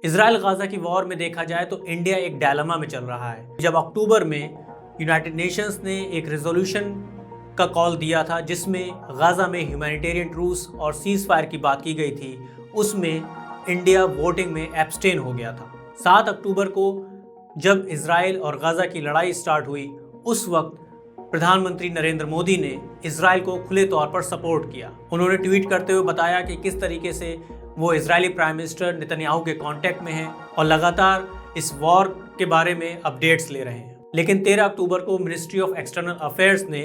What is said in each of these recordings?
Israel Gaza की war में देखा जाए तो इंडिया एक डायलेमा में चल रहा है। जब अक्टूबर में यूनाइटेड नेशंस ने एक रेजोल्यूशन का कॉल दिया था जिसमें गाजा में ह्यूमैनिटेरियन ट्रूस और सीज फायर की बात की गई थी, उसमें इंडिया वोटिंग में एब्सटेन हो गया था। 7 अक्टूबर को जब इसराइल और गाजा की लड़ाई स्टार्ट हुई, उस वक्त प्रधानमंत्री नरेंद्र मोदी ने इसराइल को खुले तौर पर सपोर्ट किया। उन्होंने ट्वीट करते हुए बताया कि किस तरीके से वो इजरायली प्राइम मिनिस्टर नेतन्याहू के कांटेक्ट में हैं और लगातार इस वॉर के बारे में अपडेट्स ले रहे हैं। लेकिन 13 अक्टूबर को मिनिस्ट्री ऑफ एक्सटर्नल अफेयर्स ने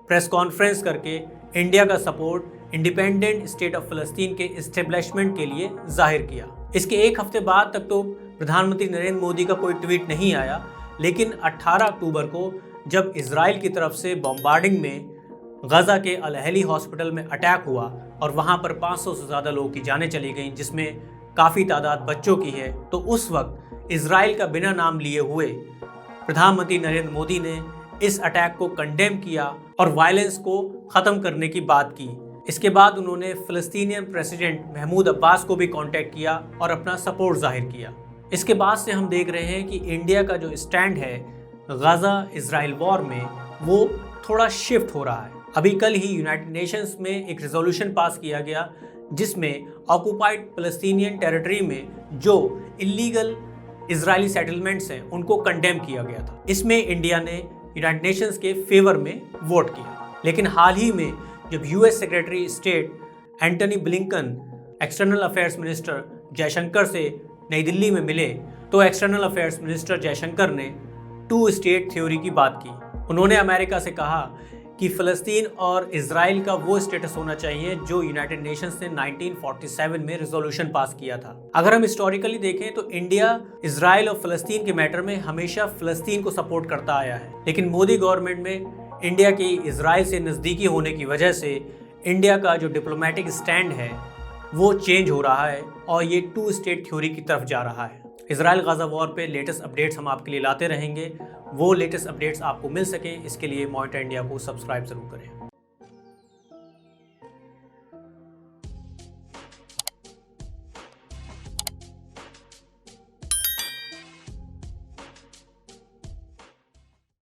प्रेस कॉन्फ्रेंस करके इंडिया का सपोर्ट इंडिपेंडेंट स्टेट ऑफ फ़लस्तीन के इस्टेब्लिशमेंट के लिए जाहिर किया। इसके एक हफ्ते बाद तक तो प्रधानमंत्री नरेंद्र मोदी का कोई ट्वीट नहीं आया, लेकिन 18 अक्टूबर को जब इसराइल की तरफ से बॉम्बार्डिंग में गाजा के अल अहली हॉस्पिटल में अटैक हुआ और वहां पर 500 से ज़्यादा लोगों की जानें चली गईं, जिसमें काफ़ी तादाद बच्चों की है, तो उस वक्त इसराइल का बिना नाम लिए हुए प्रधानमंत्री नरेंद्र मोदी ने इस अटैक को कंडेम किया और वायलेंस को ख़त्म करने की बात की। इसके बाद उन्होंने फ़लस्तीनियन प्रेसिडेंट महमूद अब्बास को भी कांटेक्ट किया और अपना सपोर्ट जाहिर किया। इसके बाद से हम देख रहे हैं कि इंडिया का जो स्टैंड है गाजा इजराइल वॉर में, वो थोड़ा शिफ्ट हो रहा है। अभी कल ही यूनाइटेड नेशंस में एक रेजोल्यूशन पास किया गया जिसमें ऑक्युपाइड फ़लस्तीनियन टेरिटरी में जो इलीगल इजरायली सेटलमेंट्स हैं उनको कंडेम किया गया था। इसमें इंडिया ने यूनाइटेड नेशंस के फेवर में वोट किया। लेकिन हाल ही में जब US secretary state Antony Blinken external affairs minister Jaishankar से नई दिल्ली में मिले, तो एक्सटर्नल अफेयर्स मिनिस्टर जयशंकर ने 2 स्टेट थ्योरी की बात की। उन्होंने अमेरिका से कहा कि फ़लस्तीन और इजराइल का वो स्टेटस होना चाहिए जो यूनाइटेड नेशंस ने 1947 में रेजोल्यूशन पास किया था। अगर हम हिस्टोरिकली देखें तो इंडिया इजराइल और फ़लस्तीन के मैटर में हमेशा फ़लस्तीन को सपोर्ट करता आया है, लेकिन मोदी गवर्नमेंट में इंडिया की इजराइल से नज़दीकी होने की वजह से इंडिया का जो डिप्लोमेटिक स्टैंड है वो चेंज हो रहा है और ये 2 स्टेट थ्योरी की तरफ जा रहा है। इसराइल गाजा वॉर पे लेटेस्ट अपडेट्स हम आपके लिए लाते रहेंगे। वो लेटेस्ट अपडेट्स आपको मिल सके, इसके लिए मॉनिटर इंडिया को सब्सक्राइब जरूर करें।